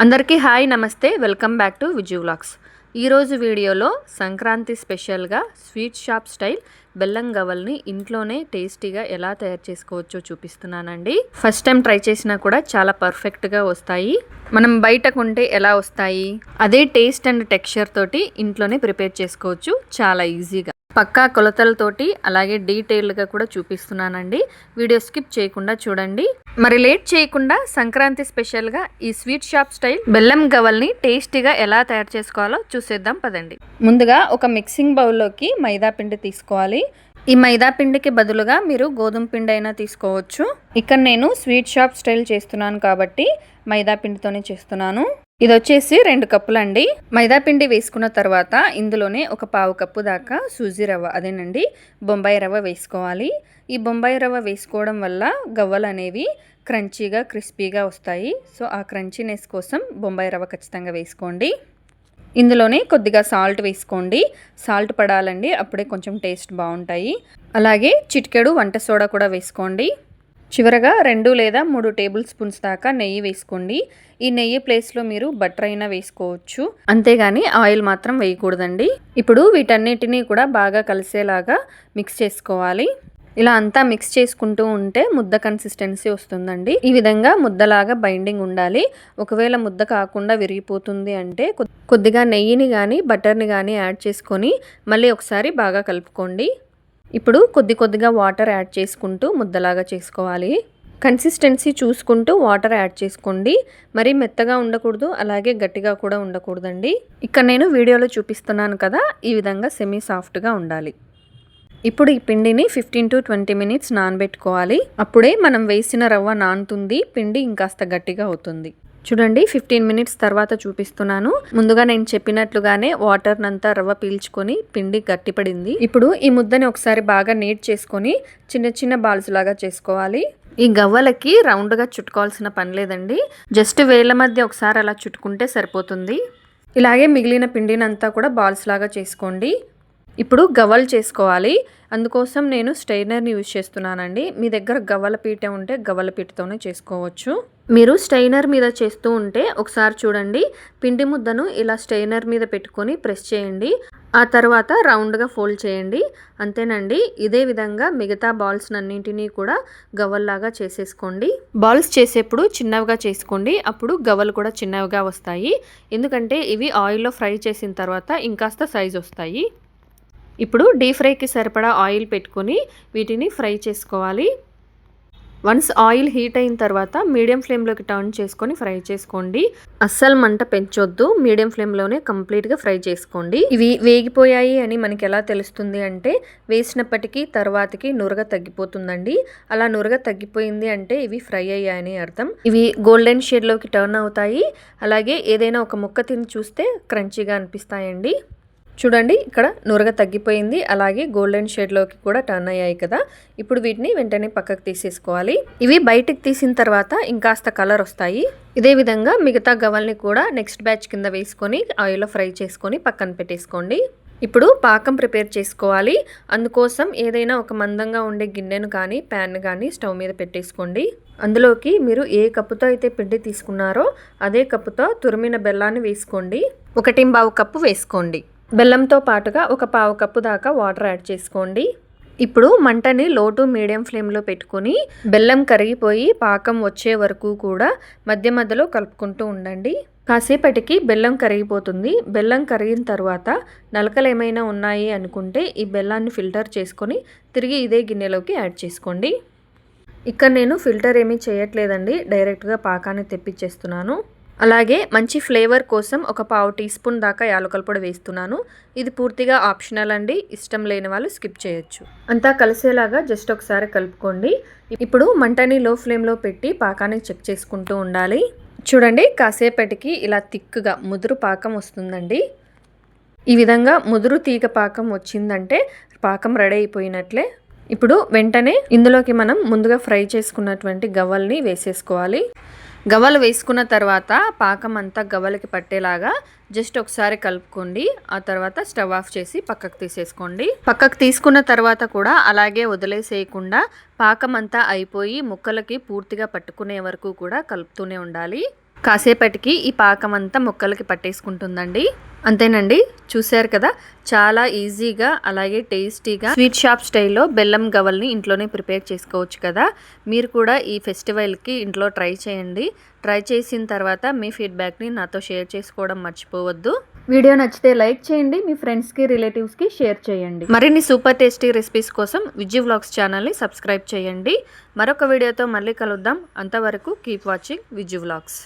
అందరికీ హాయ్ నమస్తే welcome back to Vijay vlogs. ఈరోజు వీడియోలో సంక్రాంతి స్పెషల్గా స్వీట్ షాప్ స్టైల్ బెల్లం గవ్వల్ని ఇంట్లోనే టేస్టీగా ఎలా తయారు చేసుకోవచ్చో చూపిస్తున్నానండి. ఫస్ట్ టైం ట్రై చేసినా కూడా చాలా పర్ఫెక్ట్గా వస్తాయి. మనం బయట కొంటే ఎలా వస్తాయి అదే టేస్ట్ అండ్ టెక్స్చర్ తోటి ఇంట్లోనే ప్రిపేర్ చేసుకోవచ్చు చాలా ఈజీగా. పక్కా కొలతలతోటి అలాగే డీటెయిల్గా కూడా చూపిస్తున్నానండి. వీడియో స్కిప్ చేయకుండా చూడండి. మరి లేట్ చేయకుండా సంక్రాంతి స్పెషల్గా ఈ స్వీట్ షాప్ స్టైల్ బెల్లం గవ్వల్ని టేస్టీగా ఎలా తయారు చేసుకోవాలో చూసేద్దాం పదండి. ముందుగా ఒక మిక్సింగ్ బౌల్లోకి మైదా పిండి తీసుకోవాలి. ఈ మైదా పిండికి బదులుగా మీరు గోధుమ పిండి అయినా తీసుకోవచ్చు. ఇక్కడ నేను స్వీట్ షాప్ స్టైల్ చేస్తున్నాను కాబట్టి మైదా పిండితోనే చేస్తున్నాను. ఇది వచ్చేసి 2 కప్పులండి. మైదా పిండి వేసుకున్న తర్వాత ఇందులోనే ఒక పావు కప్పు దాకా సూజీ రవ్వ, అదేనండి బొంబాయి రవ్వ వేసుకోవాలి. ఈ బొంబాయి రవ్వ వేసుకోవడం వల్ల గవ్వలు అనేవి క్రంచీగా క్రిస్పీగా వస్తాయి. సో ఆ క్రంచీనెస్ కోసం బొంబాయి రవ్వ ఖచ్చితంగా వేసుకోండి. ఇందులోనే కొద్దిగా సాల్ట్ వేసుకోండి. సాల్ట్ పడాలండి, అప్పుడే కొంచెం టేస్ట్ బాగుంటాయి. అలాగే చిటికెడు వంట సోడా కూడా వేసుకోండి. చివరగా 2 లేదా 3 టేబుల్ స్పూన్స్ దాకా నెయ్యి వేసుకోండి. ఈ నెయ్యి ప్లేస్లో మీరు బటర్ అయినా వేసుకోవచ్చు, అంతేగాని ఆయిల్ మాత్రం వేయకూడదండి. ఇప్పుడు వీటన్నిటినీ కూడా బాగా కలిసేలాగా మిక్స్ చేసుకోవాలి. ఇలా అంతా మిక్స్ చేసుకుంటూ ఉంటే ముద్ద కన్సిస్టెన్సీ వస్తుందండి. ఈ విధంగా ముద్దలాగా బైండింగ్ ఉండాలి. ఒకవేళ ముద్ద కాకుండా విరిగిపోతుంది అంటే కొద్దిగా నెయ్యిని కానీ బటర్ని కానీ యాడ్ చేసుకొని మళ్ళీ ఒకసారి బాగా కలుపుకోండి. ఇప్పుడు కొద్దిగా వాటర్ యాడ్ చేసుకుంటూ ముద్దలాగా చేసుకోవాలి. కన్సిస్టెన్సీ చూసుకుంటూ వాటర్ యాడ్ చేసుకోండి. మరీ మెత్తగా ఉండకూడదు, అలాగే గట్టిగా కూడా ఉండకూడదండి. ఇక్కడ నేను వీడియోలో చూపిస్తున్నాను కదా, ఈ విధంగా సెమీ సాఫ్ట్గా ఉండాలి. ఇప్పుడు ఈ పిండిని 15 to 20 మినిట్స్ నానబెట్టుకోవాలి. అప్పుడే మనం వేసిన రవ్వ నానుతుంది, పిండి ఇంకాస్త గట్టిగా అవుతుంది. చూడండి 15 మినిట్స్ తర్వాత చూపిస్తున్నాను. ముందుగా నేను చెప్పినట్లుగానే వాటర్ నంతా రవ్వ పీల్చుకొని పిండి గట్టిపడింది. ఇప్పుడు ఈ ముద్దని ఒకసారి బాగా నీట్ చేసుకొని చిన్న చిన్న బాల్స్ లాగా చేసుకోవాలి. ఈ గవ్వలకి రౌండ్గా చుట్టుకోవాల్సిన పని లేదండి, జస్ట్ వేళ్ళ మధ్య ఒకసారి అలా చుట్టుకుంటే సరిపోతుంది. ఇలాగే మిగిలిన పిండినంతా కూడా బాల్స్ లాగా చేసుకోండి. ఇప్పుడు గవ్వలు చేసుకోవాలి. అందుకోసం నేను స్ట్రైనర్ని యూజ్ చేస్తున్నానండి. మీ దగ్గర గవ్వల పీట ఉంటే గవ్వల పీటతోనే చేసుకోవచ్చు. మీరు స్ట్రైనర్ మీద చేస్తూ ఉంటే ఒకసారి చూడండి, పిండి ముద్దను ఇలా స్ట్రైనర్ మీద పెట్టుకొని ప్రెస్ చేయండి. ఆ తర్వాత రౌండ్గా ఫోల్డ్ చేయండి. అంతేనండి. ఇదే విధంగా మిగతా బాల్స్ అన్నింటినీ కూడా గవ్వల్లాగా చేసేసుకోండి. బాల్స్ చేసేప్పుడు చిన్నవిగా చేసుకోండి, అప్పుడు గవ్వలు కూడా చిన్నవిగా వస్తాయి. ఎందుకంటే ఇవి ఆయిల్లో ఫ్రై చేసిన తర్వాత ఇంకాస్త సైజ్ వస్తాయి. ఇప్పుడు డీప్ ఫ్రైకి సరిపడా ఆయిల్ పెట్టుకొని వీటిని ఫ్రై చేసుకోవాలి. వన్స్ ఆయిల్ హీట్ అయిన తర్వాత మీడియం ఫ్లేమ్లోకి టర్న్ చేసుకొని ఫ్రై చేసుకోండి. అస్సలు మంట పెంచొద్దు, మీడియం ఫ్లేమ్లోనే కంప్లీట్గా ఫ్రై చేసుకోండి. ఇవి వేగిపోయాయి అని మనకి ఎలా తెలుస్తుంది అంటే వేసినప్పటికీ తర్వాతకి నురగ తగ్గిపోతుందండి. అలా నురగ తగ్గిపోయింది అంటే ఇవి ఫ్రై అయ్యాయని అర్థం. ఇవి గోల్డెన్ షేడ్లోకి టర్న్ అవుతాయి. అలాగే ఏదైనా ఒక ముక్క తిని చూస్తే క్రంచీగా అనిపిస్తాయండి. చూడండి ఇక్కడ నురగ తగ్గిపోయింది, అలాగే గోల్డెన్ షేడ్లోకి కూడా టర్న్ అయ్యాయి కదా. ఇప్పుడు వీటిని వెంటనే పక్కకు తీసేసుకోవాలి. ఇవి బయటికి తీసిన తర్వాత ఇంకాస్త కలర్ వస్తాయి. ఇదే విధంగా మిగతా గవ్వల్ని కూడా నెక్స్ట్ బ్యాచ్ కింద వేసుకొని ఆయిల్లో ఫ్రై చేసుకొని పక్కన పెట్టేసుకోండి. ఇప్పుడు పాకం ప్రిపేర్ చేసుకోవాలి. అందుకోసం ఏదైనా ఒక మందంగా ఉండే గిన్నెను కానీ ప్యాన్ కానీ స్టవ్ మీద పెట్టేసుకోండి. అందులోకి మీరు ఏ కప్పుతో అయితే పిండి తీసుకున్నారో అదే కప్పుతో తురిమిన బెల్లాన్ని వేసుకోండి. 1.25 కప్పు వేసుకోండి. బెల్లంతో పాటుగా ఒక పావు కప్పు దాకా వాటర్ యాడ్ చేసుకోండి. ఇప్పుడు మంటని లో టు మీడియం ఫ్లేమ్లో పెట్టుకొని బెల్లం కరిగిపోయి పాకం వచ్చే వరకు కూడా మధ్య మధ్యలో కలుపుకుంటూ ఉండండి. కాసేపటికి బెల్లం కరిగిపోతుంది. బెల్లం కరిగిన తర్వాత నలకలు ఏమైనా ఉన్నాయి అనుకుంటే ఈ బెల్లాన్ని ఫిల్టర్ చేసుకొని తిరిగి ఇదే గిన్నెలోకి యాడ్ చేసుకోండి. ఇక్కడ నేను ఫిల్టర్ ఏమీ చేయట్లేదండి, డైరెక్ట్గా పాకాన్ని తెప్పించేస్తున్నాను. అలాగే మంచి ఫ్లేవర్ కోసం ఒక పావు టీ స్పూన్ దాకా యాలకుల పొడి వేస్తున్నాను. ఇది పూర్తిగా ఆప్షనల్ అండి, ఇష్టం లేని వాళ్ళు స్కిప్ చేయొచ్చు. అంతా కలిసేలాగా జస్ట్ ఒకసారి కలుపుకోండి. ఇప్పుడు మంటని లో ఫ్లేమ్లో పెట్టి పాకాన్ని చెక్ చేసుకుంటూ ఉండాలి. చూడండి కాసేపటికి ఇలా థిక్గా ముదురు పాకం వస్తుందండి. ఈ విధంగా ముదురు తీగ పాకం వచ్చిందంటే పాకం రెడీ అయిపోయినట్లే. ఇప్పుడు వెంటనే ఇందులోకి మనం ముందుగా ఫ్రై చేసుకున్నటువంటి గవ్వల్ని వేసేసుకోవాలి. గవ్వలు వేసుకున్న తర్వాత పాకం అంతా గవ్వలకి పట్టేలాగా జస్ట్ ఒకసారి కలుపుకోండి. ఆ తర్వాత స్టవ్ ఆఫ్ చేసి పక్కకు తీసేసుకోండి. పక్కకు తీసుకున్న తర్వాత కూడా అలాగే వదిలేసేయకుండా పాకం అంతా అయిపోయి ముక్కలకి పూర్తిగా పట్టుకునే వరకు కూడా కలుపుతూనే ఉండాలి. కాసేపటికి ఈ పాకం అంతా ముక్కలకి పట్టేసుకుంటుందండి. అంతేనండి, చూశారు కదా, చాలా ఈజీగా అలాగే టేస్టీగా స్వీట్ షాప్ స్టైల్లో బెల్లం గవ్వల్ని ఇంట్లోనే ప్రిపేర్ చేసుకోవచ్చు కదా. మీరు కూడా ఈ ఫెస్టివల్కి ఇంట్లో ట్రై చేయండి. ట్రై చేసిన తర్వాత మీ ఫీడ్బ్యాక్ని నాతో షేర్ చేసుకోవడం మర్చిపోవద్దు. వీడియో నచ్చితే లైక్ చేయండి, మీ ఫ్రెండ్స్కి రిలేటివ్స్కి షేర్ చేయండి. మరిన్ని సూపర్ టేస్టీ రెసిపీస్ కోసం విజ్జు వ్లాగ్స్ ఛానల్ని సబ్స్క్రైబ్ చేయండి. మరొక వీడియోతో మళ్ళీ కలుద్దాం. అంతవరకు కీప్ వాచింగ్ విజ్జు వ్లాగ్స్.